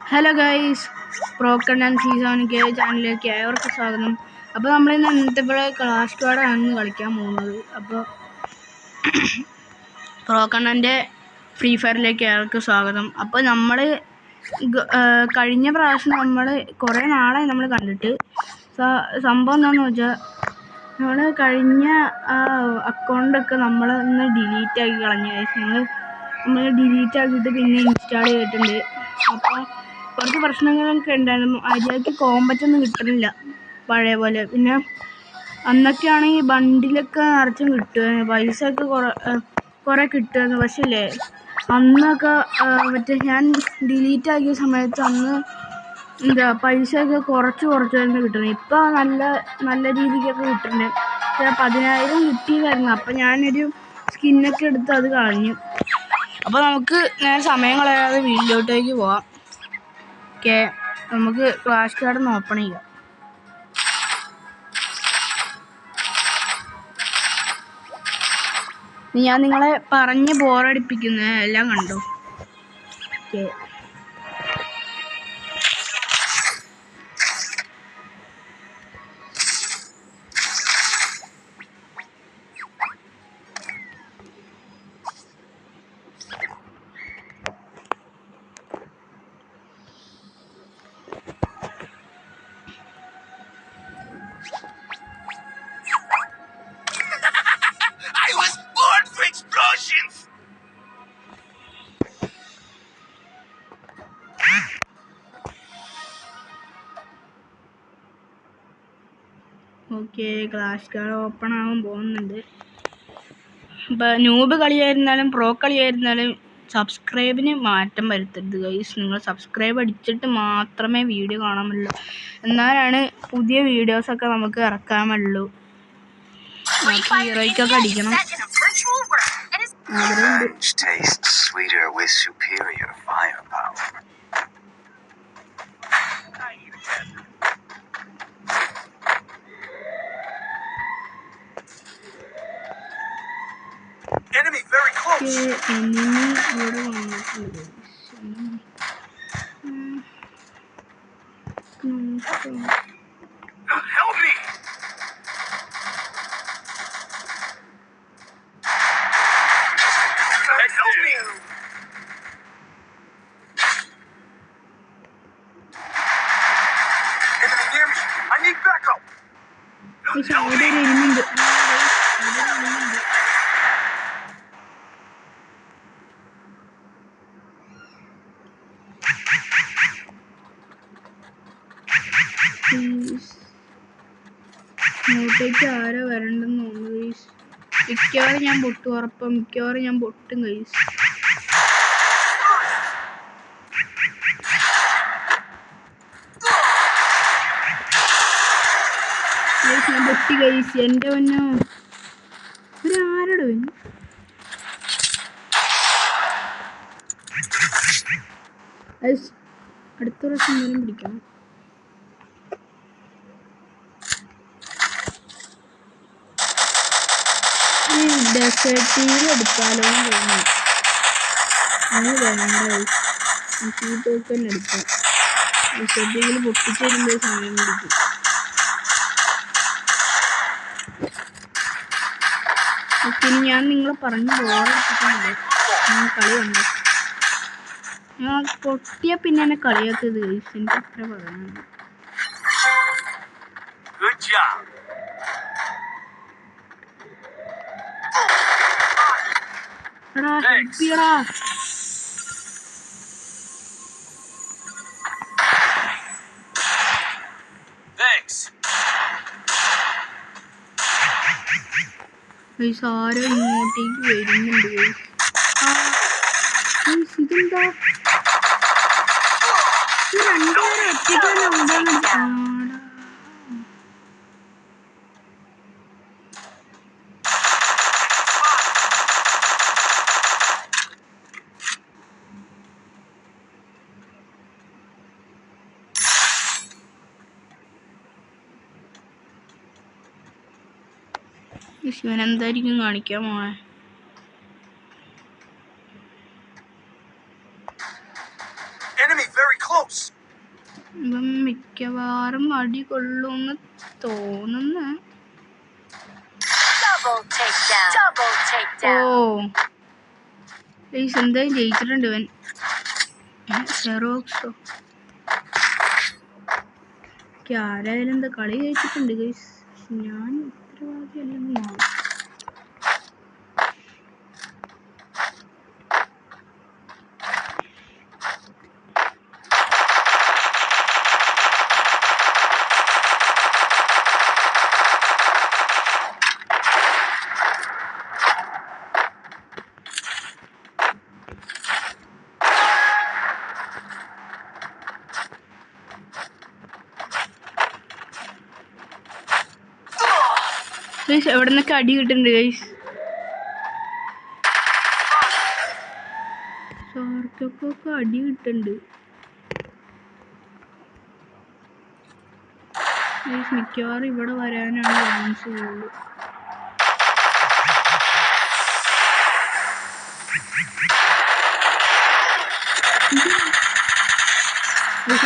Hello guys, broken and season K ചാനലിലേക്ക് ഏവർക്കും സ്വാഗതം. അപ്പോൾ നമ്മളിന്ന് ഇന്നത്തെ ക്ലാഷ് സ്ക്വാഡാണ് കളിക്കാൻ പോകുന്നത്. അപ്പോൾ ബ്രോക്കണ്ണൻ്റെ ഫ്രീ ഫയറിലേക്ക് ഏവർക്കും സ്വാഗതം. അപ്പോൾ നമ്മൾ കഴിഞ്ഞ പ്രാവശ്യം നമ്മൾ കുറേ നാളായി നമ്മൾ കണ്ടിട്ട്. സംഭവം എന്താണെന്ന് വെച്ചാൽ നമ്മൾ കഴിഞ്ഞ അക്കൗണ്ടൊക്കെ നമ്മൾ ഇന്ന് ഡിലീറ്റ് ആക്കി കളഞ്ഞു. നമ്മൾ ഡിലീറ്റ് ആക്കിയിട്ട് പിന്നെ ഇൻസ്റ്റാൾ ചെയ്തിട്ടുണ്ട്. അപ്പോൾ കുറച്ച് പ്രശ്നങ്ങളൊക്കെ ഉണ്ടായിരുന്നു. അതിലേക്ക് കോമ്പറ്റൊന്നും കിട്ടുന്നില്ല പഴയ പോലെ. പിന്നെ അന്നൊക്കെ ആണെങ്കിൽ ബണ്ടിലൊക്കെ നിറച്ചും കിട്ടുമായിരുന്നു, പൈസ ഒക്കെ കുറേ കിട്ടുമായിരുന്നു. പക്ഷേ ഇല്ലേ, അന്നൊക്കെ മറ്റേ ഞാൻ ഡിലീറ്റ് ആക്കിയ സമയത്ത് അന്ന് പൈസയൊക്കെ കുറച്ചായിരുന്നു കിട്ടുന്നത്. ഇപ്പോൾ നല്ല രീതിക്കൊക്കെ കിട്ടുന്നുണ്ട്. 10,000 കിട്ടിയതായിരുന്നു. അപ്പം ഞാനൊരു സ്കിന്നൊക്കെ എടുത്ത് അത് കളഞ്ഞു. അപ്പോൾ നമുക്ക് നേരെ സമയം കളയാതെ വീട്ടിലോട്ടേക്ക് പോവാം. ഓക്കെ, നമുക്ക് ക്ലാഷ് കാർഡ് ഓപ്പൺ ചെയ്യാം. ഞാൻ നിങ്ങളെ പറഞ്ഞ് ബോറടിപ്പിക്കുന്ന എല്ലാം കണ്ടു. Okay, okay, clash card open ആവാൻ പോകുന്നുണ്ട്. ഇപ്പം ന്യൂബ് കളിയായിരുന്നാലും പ്രോ കളിയായിരുന്നാലും സബ്സ്ക്രൈബിന് മാറ്റം വരുത്തരുത് ഗൈസ്. നിങ്ങൾ സബ്സ്ക്രൈബ് അടിച്ചിട്ട് മാത്രമേ വീഡിയോ കാണാൻ പറ്റുള്ളൂ. എന്നാലാണ് പുതിയ വീഡിയോസൊക്കെ നമുക്ക് ഇറക്കാൻ പറ്റുള്ളൂ. ഹീറോയ്ക്കൊക്കെ അടിക്കണം. Enemy very close. Enemy ഇവിടെ വന്നിട്ടുണ്ട്. Help me. Help me. Enemy near me. I need backup. Help me. ഇങ്ങോട്ടേക്ക് ആരോ വരണ്ടെന്ന് തോന്നുന്നു ഗൈസ്. മിക്കവാറും ഞാൻ പൊട്ടും, ഉറപ്പം. മിക്കവാറും ഞാൻ പൊട്ടും ഗൈസ്. ഞാൻ പൊട്ടി ഗൈസ്. എൻ്റെ പൊന്നോ, ഇവരാരടോ? അടുത്ത പ്രാവശ്യം നേരം പിടിക്കണം. ഈ ഡെസേർട്ടീവ് എടുത്താലോ എന്ന് തോന്നുന്നു. അത് വേണ്ട, ചീട്ടൊക്കെ തന്നെ എടുക്കാം. ഡെസേർട്ടീവിൽ പൊട്ടിച്ച് വരുമ്പോൾ സമയം പിടിക്കും. പിന്നെ ഞാൻ നിങ്ങളെ പറഞ്ഞ് ബോറടിപ്പിക്കുന്നില്ല. ഞാൻ കളി കണ്ടു. ഞാൻ പൊട്ടിയ പിന്നെ എന്നെ കളിയാക്കരുത് ഗൈസ്. എനിക്ക് അത്ര പറയാനുണ്ട്. Good job. എടാ ഹെൽപ്പ് ചെയ്യടാ. Thanks. ഗൈസ് ആരോ ഇങ്ങോട്ടേക്ക് വരുന്നുണ്ട് ഗൈസ്. ഇതെന്താ ഈ രണ്ടുപേരും ഒറ്റയ്ക്ക് തന്നെ ഉണ്ടാകും. ശിവൻ എന്തായിരിക്കും കാണിക്കാൻ പോണേ? Enemy very close. close. ഇപ്പം മിക്കവാറും അടി കൊള്ളുമെന്ന് തോന്നുന്നു. ഓ ഗൈസ് എന്തായാലും ജയിച്ചിട്ടുണ്ട് ഇവൻ. സെറോക്സോ ആരായാലും എന്താ കളി ജയിച്ചിട്ടുണ്ട് ഗൈസ്. ഞാൻ ഉത്തരവാദിയല്ലെന്ന് മാറും. ഗൈസ് എവിടെ നിന്നൊക്കെ അടി കിട്ടുന്നുണ്ട് ഗൈസ്. സാർക്കൊക്കെ അടി കിട്ടുന്നുണ്ട് ഗൈസ്. മിക്കവാറും ഇവിടെ വരാനാണ് ചാൻസ് ഉള്ളത്.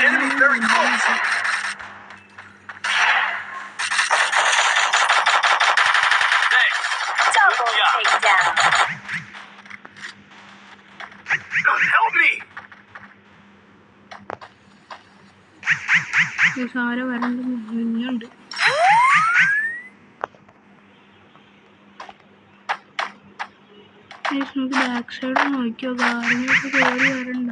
Enemy very close. Help me. ആരോ വരണ്ട് മുന്നുണ്ട്. നമുക്ക് ബാക്ക് സൈഡ് നോക്കിയോ, കാര്യങ്ങളൊക്കെ കയറി വരണ്ട.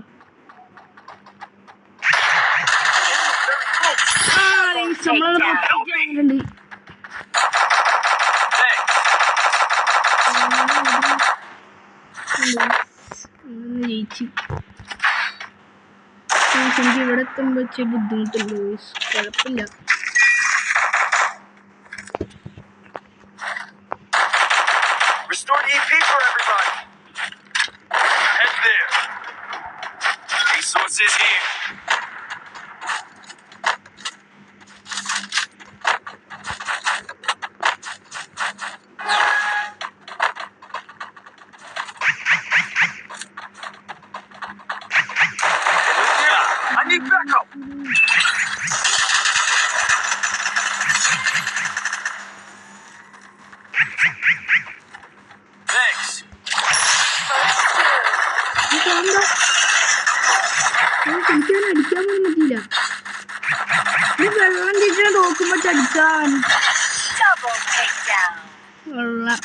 നമ്മളത് പൊട്ടിക്കാറുണ്ട്. ജയിച്ചു. എനിക്ക് ഇവിടെ എത്തുമ്പോൾ വെച്ച് ബുദ്ധിമുട്ടുണ്ട്. കുഴപ്പമില്ല. Restore EP for everybody. Head there. Resources here. I need backup. Thanks. എനിക്കവനെ അടിക്കാൻ പോലും പറ്റിയില്ല. വെള്ളം കിട്ടാൻ നോക്കുമ്പോ ചടിക്കാൻ വെള്ളം.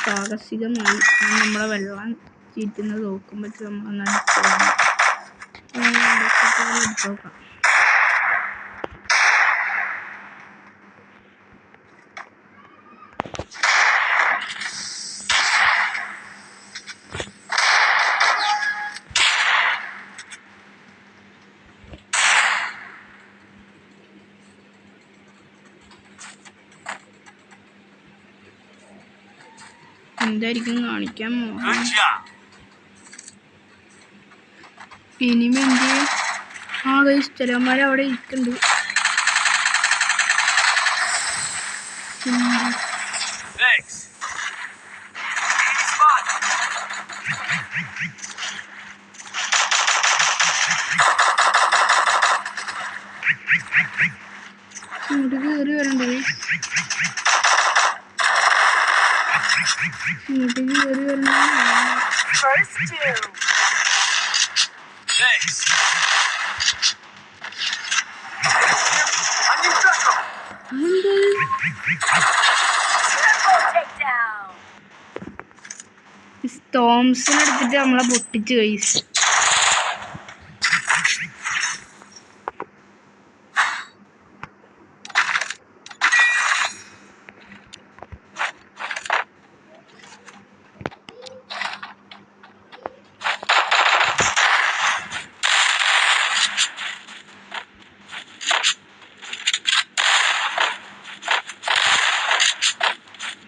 സാഹസികമായി നമ്മളെ വെള്ളം ചീറ്റുന്നത് നോക്കുമ്പോൾ നമ്മൾ എടുത്തോക്കാം. എന്തായിരിക്കും കാണിക്കാൻ Good job. ഇനിമ എന്ത് ചെയ്യും? ആ ഗൈസ് ചിലന്മാർ അവിടെ ഇരിക്കുന്നുണ്ട്. Thanks. Spot. ഇങ്ങോട്ട് കയറി വരണ്ടേ? ഇങ്ങോട്ട് കയറി വരണ്ട. Thanks. I need backup. Thomson എടുത്തിട്ട് നമ്മളെ പൊട്ടിച്ച് guys.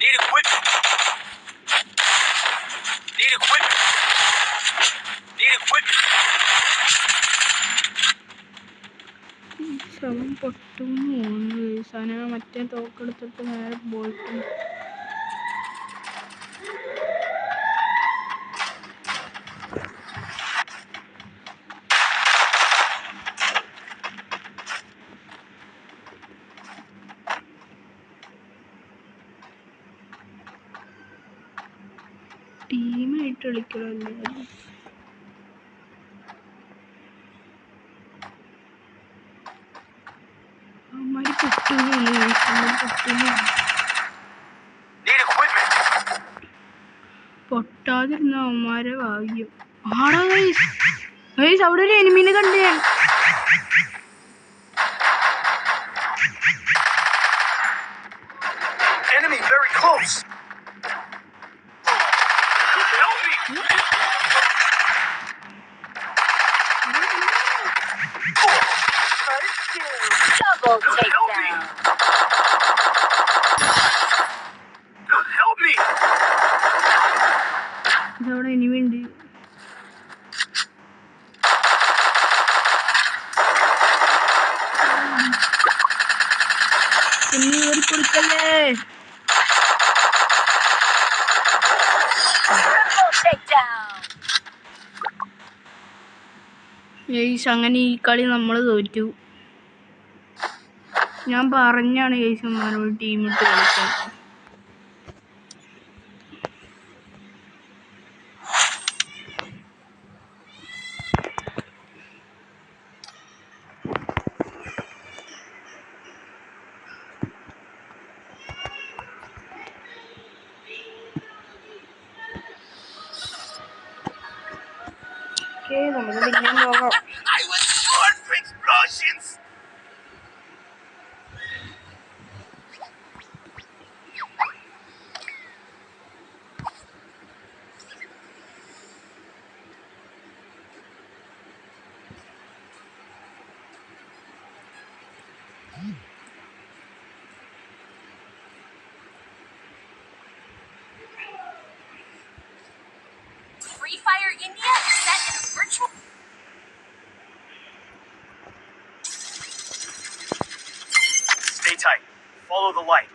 Need equipment. Need equipment. Need equipment. ശവം പൊട്ടുന്നു തോന്നുന്നു. സന മറ്റേ തോക്കെടുത്തിട്ട് നേരെ പോയിട്ട് ടീമായിട്ട് കളിക്കണമല്ലേ. അമ്മമാര് പൊട്ടുന്നില്ല, പൊട്ടുന്നില്ല. Need equipment. പൊട്ടാതിരുന്ന അവന്മാരെ ഭാഗ്യം. ആടാ ഗൈസ്, ഗൈസ് അവിടെ ഒരു എനിമീനെ കണ്ടു ഞാൻ. Enemy very close. Help me. Double Help me. takedown. Help me. ഇതവിടെ എനിമി ഉണ്ട്. ഇനി ഒരു കൊടുക്കല്ലേ. Triple takedown. ഗൈസ് അങ്ങനെ ഈ കളി നമ്മൾ തോറ്റു. ഞാൻ പറഞ്ഞാണ് ഗൈസ് അമ്മമാരോട് ടീമിട്ട് കളിക്കാൻ. നമുക്ക് പിന്നെയും പോകാം. I was born for explosions. Free Fire India is set in a virtual. Stay tight. Follow the light.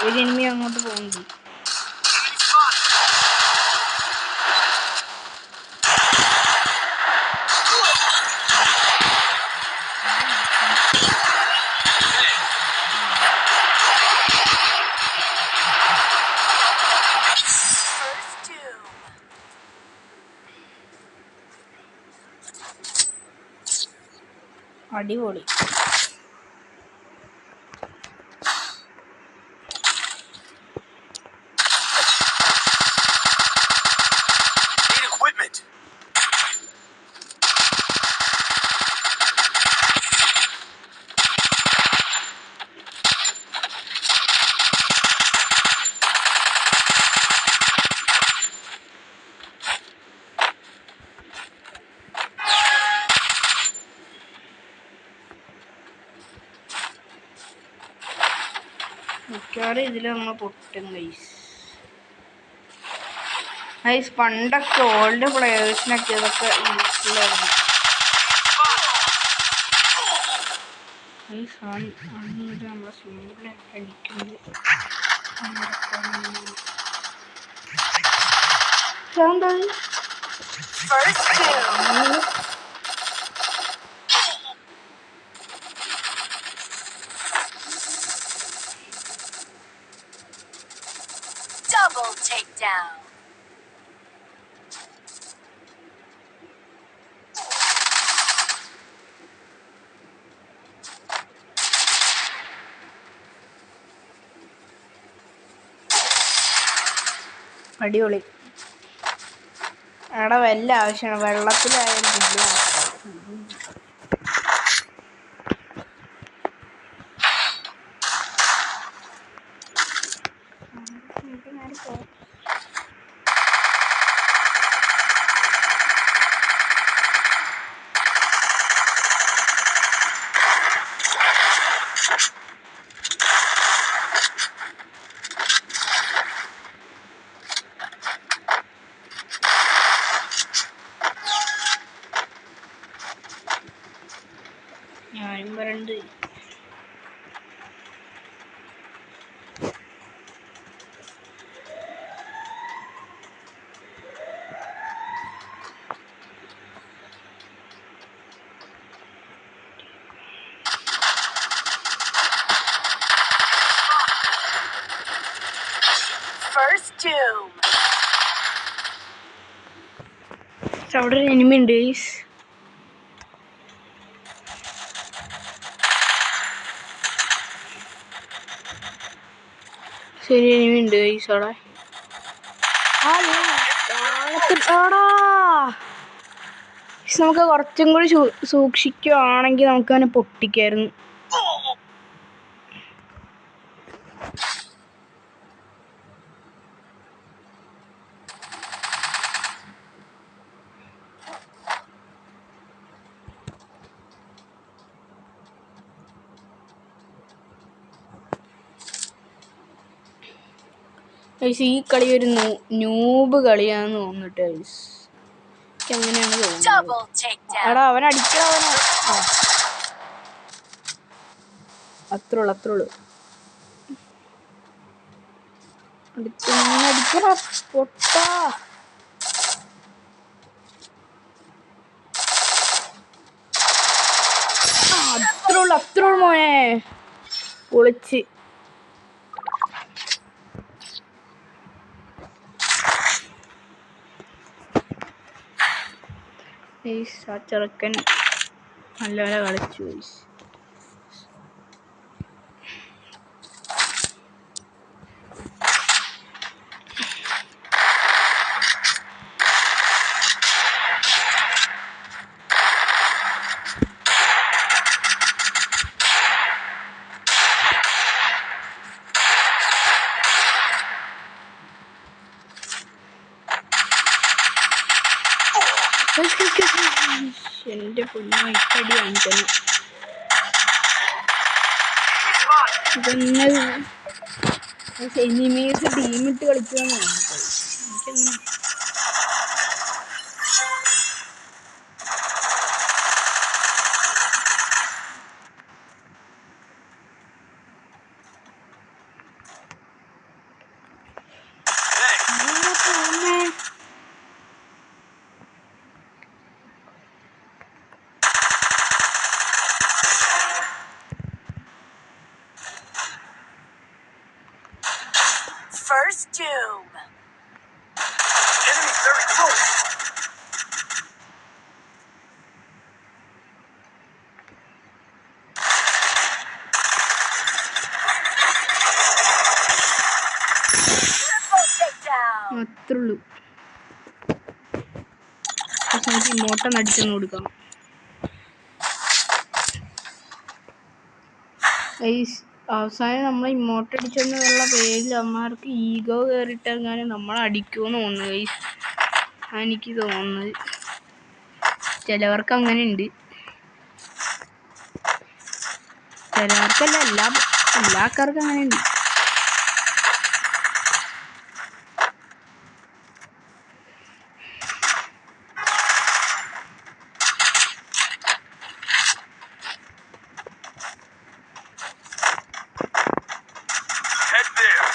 ഒരു എനിമി അങ്ങോട്ട് പോകുന്നുണ്ട്. Enemy spotted. First doom. അടിപൊളി. Need equipment. മിക്കവാറും ഇതിൽ നമ്മൾ പൊട്ടും ഗൈസ്. ഗൈസ് പണ്ടൊക്കെ ഓൾഡ് പ്ലെയേഴ്സിനൊക്കെ ഇതൊക്കെ യൂസ്ഫുള്ളായിരുന്നു. ഗൈസ് അന്നിട്ട് നമ്മളെ സിമ്പിൾ അടിക്കുന്നത് എന്താ First doom. Double takedown. അടിപൊളി. അവിടെ വല്ല ആവശ്യമാണ് വെള്ളത്തിലായാലും ഞാനും വരണ്ട്. First doom. അവിടെ ഒരു എനിമി ഉണ്ട് ഗൈസ്. ശരി, എനിമി ഉണ്ട് ഗൈസ് അവിടെ. നമുക്ക് കുറച്ചും കൂടി സൂക്ഷിക്കുകയാണെങ്കിൽ നമുക്ക് അവനെ പൊട്ടിക്കായിരുന്നു. ഈ കളി ഒരു നൂബ് കളിയാന്ന് തോന്നിട്ട് ഗൈസ്. എങ്ങനെയാണ് തോന്നുന്നത്? Double takedown. എടാ അവനടിക്കണവനെ. അത്രയുള്ളു അടിക്കണ പൊട്ടാ. അത്രയുള്ളു മോനെ. പൊളിച്ച്. ആ ചെറുക്കൻ നല്ലപോലെ കളിച്ചു. എന്റെ പൊന്നോ, ഇപ്പടി വാങ്ങിക്കണം. ഇതൊന്ന് എനിമീസ് ടീമിട്ട് കളിക്കുകയെന്ന് എനിക്കൊന്നും. First doom. Enemy very close. Triple takedown. അത്രയുള്ളൂ. നമുക്ക് ഇമോട്ടൊന്ന് അടിച്ചൊന്ന് കൊടുക്കാം. അവസാനം നമ്മൾ ഇമോട്ട് അടിച്ചെന്നുള്ള പേരിൽ അമ്മമാർക്ക് ഈഗോ കയറിയിട്ട് അങ്ങനെ നമ്മൾ അടിക്കുമെന്ന് തോന്നുന്നു ഗൈസ്. എനിക്ക് തോന്നുന്നത് ചിലവർക്ക് അങ്ങനെ ഉണ്ട്. ചിലവർക്കല്ല, എല്ലാ ആൾക്കാർക്കും അങ്ങനെ ഉണ്ട്. Head there.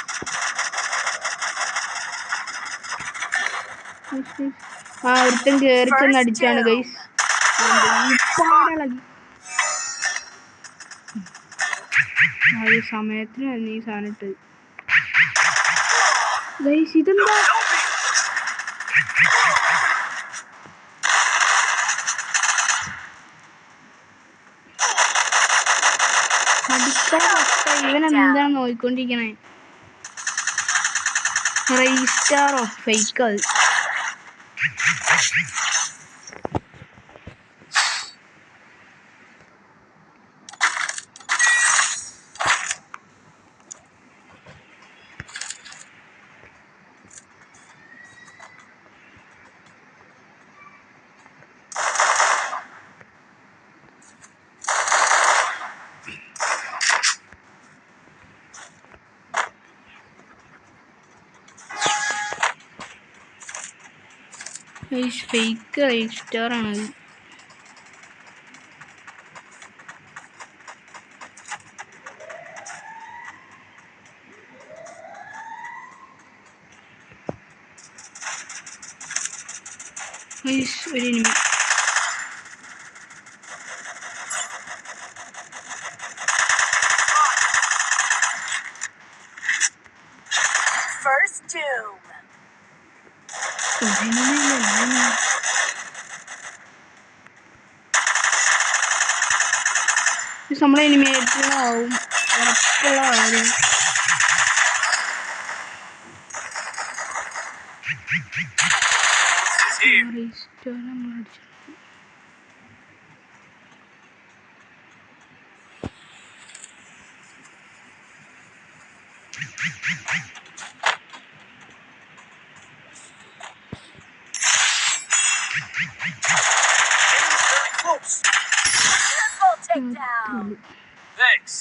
ഒരുത്തൻ കയറി ചെന്ന് അടിച്ചാണ് ഗൈസ്. ഈ സമയത്തിനായിരുന്നു ഈ സാധനം ഇട്ടത് ഗൈസ്. ഇതെന്താ ഇവനെന്താണ് നോയിക്കൊണ്ടിരിക്കണേ? റീസ്റ്റാറോ ഫേക്ക് അത്. ഫേക്ക് രജിസ്റ്റർ ആണ്. ഒരു എനിമി. First doom. നമ്മളെ എനിമിയായിട്ടുള്ളതാവും ഉറപ്പുള്ള കാര്യം. Very close. Triple takedown. Thanks.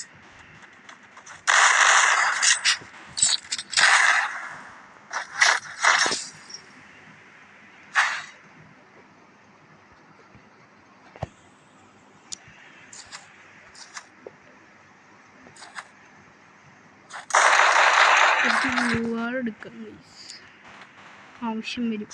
എടുക്കാം ആവശ്യം വരും.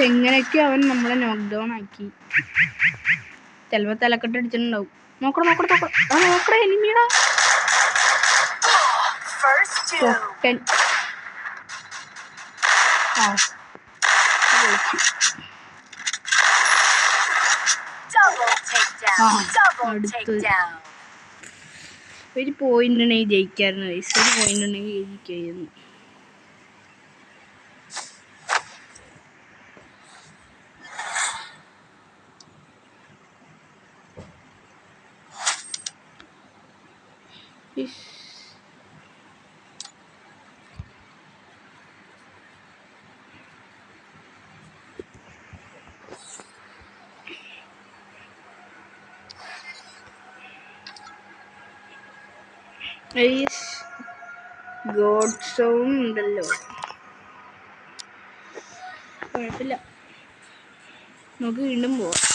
എങ്ങനെയൊക്കെ അവൻ നമ്മളെ നോക്ക് ഡൗൺ ആക്കി. ചിലപ്പോൾ തലക്കെട്ട് അടിച്ചിട്ടുണ്ടാവും. നോക്കടാ എനിമിടാ. പൊട്ടൻ. ഒരു പോയിന്റ് ഉണ്ടെങ്കിൽ ജയിക്കായിരുന്നു. ഒരു പോയിന്റ് ഉണ്ടെങ്കിൽ ജയിക്കായിരുന്നു. ഗോഡ് സോൺ ഉണ്ടല്ലോ, കുഴപ്പമില്ല, നമുക്ക് വീണ്ടും പോവാം.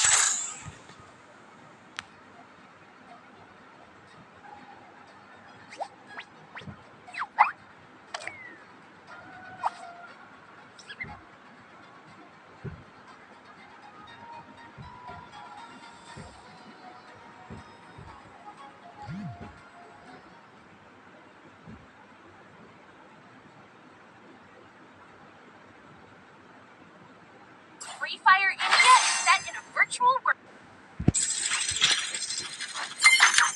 Free Fire India is set in a virtual world.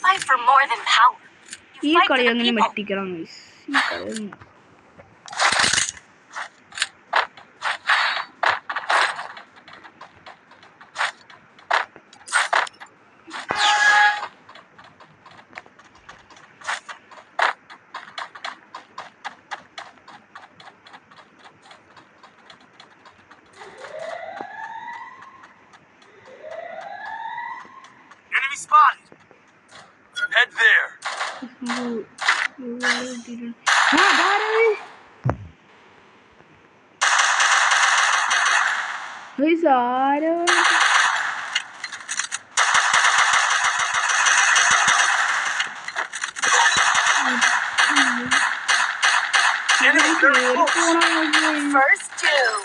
Fight for more than power. ഈ You fight കളി for the അങ്ങനെ people. വെട്ടിക്കണം. ഈ കളി Enemy spotted. Head there. Enemy very close. First doom.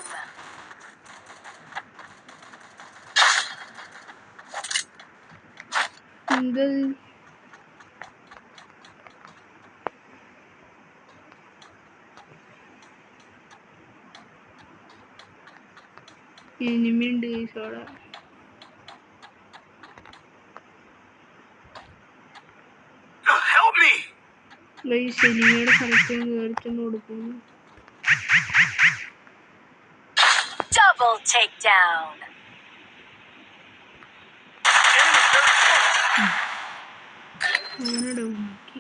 Enemy ഉണ്ട് അവിടെ. Help me. എനിമിയുടെ സ്ഥലത്ത് കയറിച്ചൊന്ന് കൊടുക്കുന്നു. Double takedown. അങ്ങനെ ഡൗണാക്കി.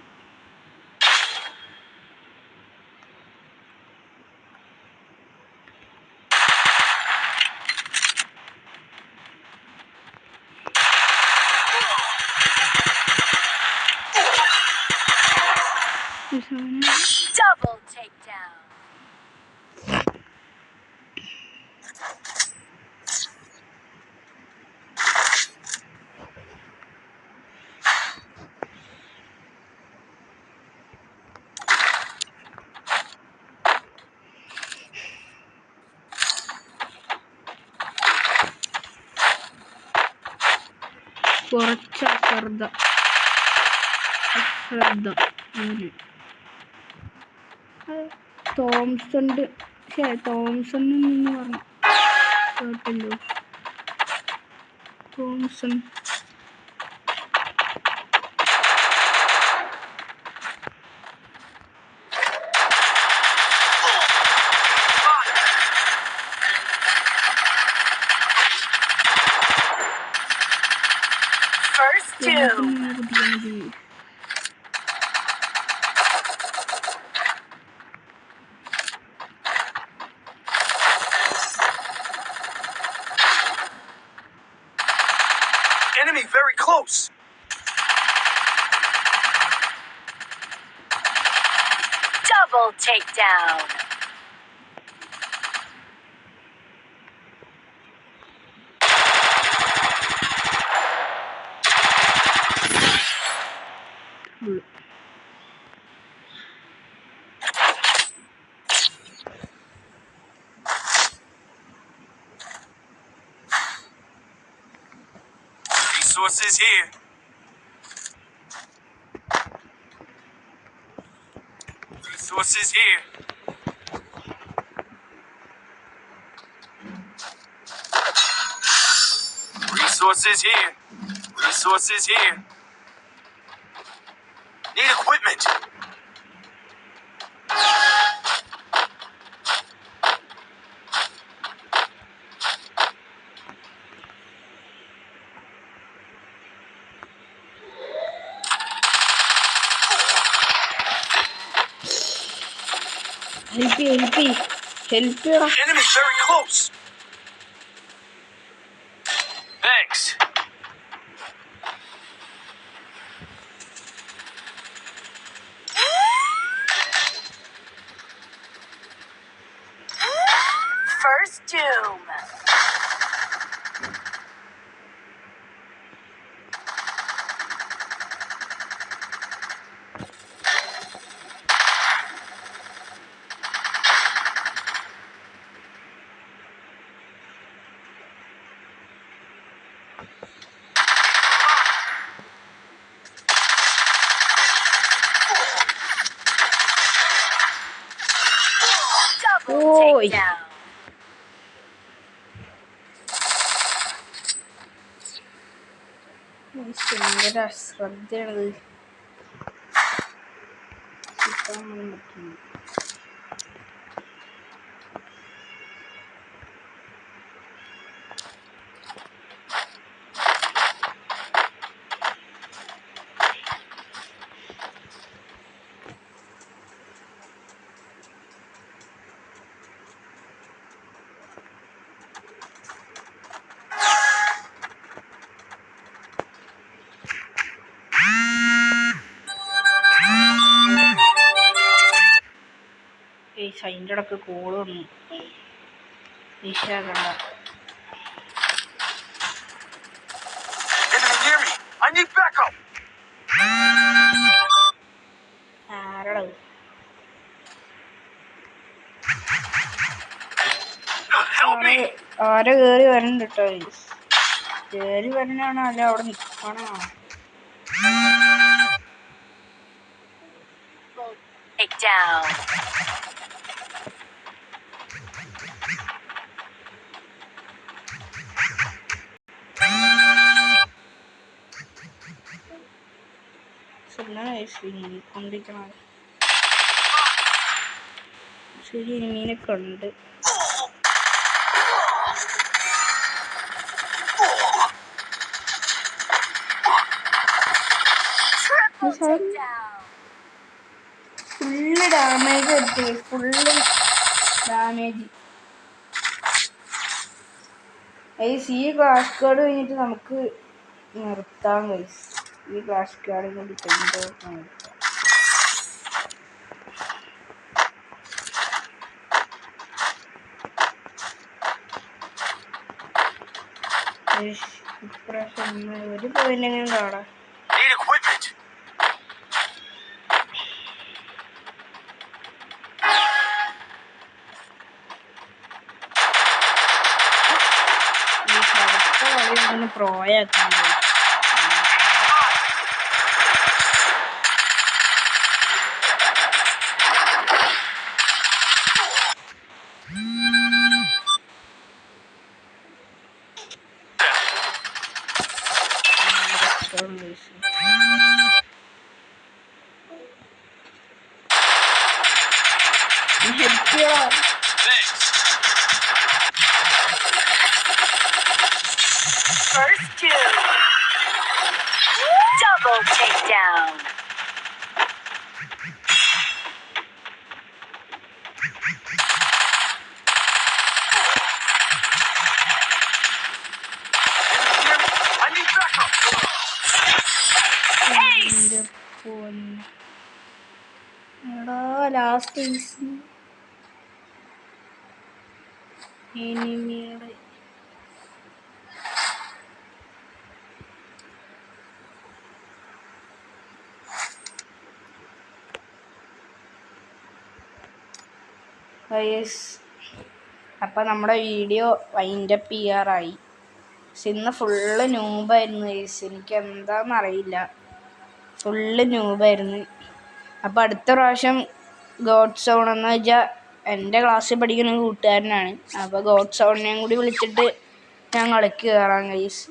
Double takedown. കുറച്ച് അശ്രദ്ധ അങ്ങനെ തോംസൺ എന്ന് പറഞ്ഞു കേട്ടല്ലോ. Thomson First doom. കുട്ടിക്കാൻ മതി. Enemy very close. Double takedown. Resources here. Resources here. Resources here. Resources here. Need equipment. Help Enemy very close. Thanks. First doom. Double Oi. takedown. ഭയങ്കര അശ്രദ്ധയാണത്. കിട്ടാൻ പറ്റുന്നു. അതിൻ്റെ ഇടക്ക് കോള് വന്നു. വിശാഖണ്ട Enemy near me. I need backup. ആരടവ് Help me. ആരെ കേറി വരണ്ട കേട്ടോ. കേറി വരണാണോ അല്ല അവിടെ നിൽക്കണോ? Takedown. കൊണ്ടിരിക്കണം. ശരി മീനെ കണ്ട് takedown. ഫുള്ള് ഡാമേജ് എടുത്ത് ഫുള്ള് ഡാമേജ്. ഈ ക്ലാഷ് കാർഡ് കഴിഞ്ഞിട്ട് നമുക്ക് നിർത്താം ഗൈസ്. ഈ ക്ലാഷ് കാർഡ് കൂടി കഴിഞ്ഞിട്ട് നിർത്താം. ഇപ്രാവശ്യം ഒരു പോയിന്റെങ്കിലും കാണാം. Need equipment. ഈ അടുത്ത കളി ഒന്ന് പ്രോയാക്കാൻ First doom. Double takedown. I need backup. Ace. എടാ ലാസ്റ്റ് എനിമിയുടെ അപ്പം നമ്മുടെ വീഡിയോ വൈൻഡപ്പ് ചെയ്യാറായി. ഇന്ന് ഫുള്ള് ന്യൂബായിരുന്നു ഗൈസ്. എനിക്ക് എന്താണെന്നറിയില്ല, ഫുള്ള് ന്യൂബായിരുന്നു. അപ്പോൾ അടുത്ത പ്രാവശ്യം ഗോഡ് സോൺ എന്ന് വെച്ചാൽ എൻ്റെ ക്ലാസ്സിൽ പഠിക്കുന്ന കൂട്ടുകാരനാണ്. അപ്പോൾ ഗോഡ് സോണിനെയും കൂടി വിളിച്ചിട്ട് ഞാൻ കളിക്ക് കയറാം ഗൈസ്.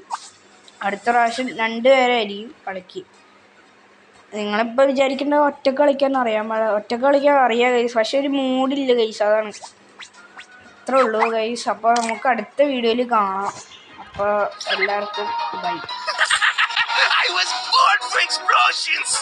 അടുത്ത പ്രാവശ്യം 2 പേരായിരിക്കും കളിക്ക്. നിങ്ങളിപ്പോൾ വിചാരിക്കേണ്ട ഒറ്റക്ക് കളിക്കാൻ ഒറ്റക്ക് കളിക്കാൻ അറിയാം ഗൈസ്, പക്ഷെ ഒരു മൂഡില്ല ഗൈസ്, അതാണ്. അത്രേ ഉള്ളൂ ഗൈസ്. അപ്പോൾ നമുക്ക് അടുത്ത വീഡിയോയിൽ കാണാം. അപ്പോൾ എല്ലാവർക്കും by. I was born for explosions.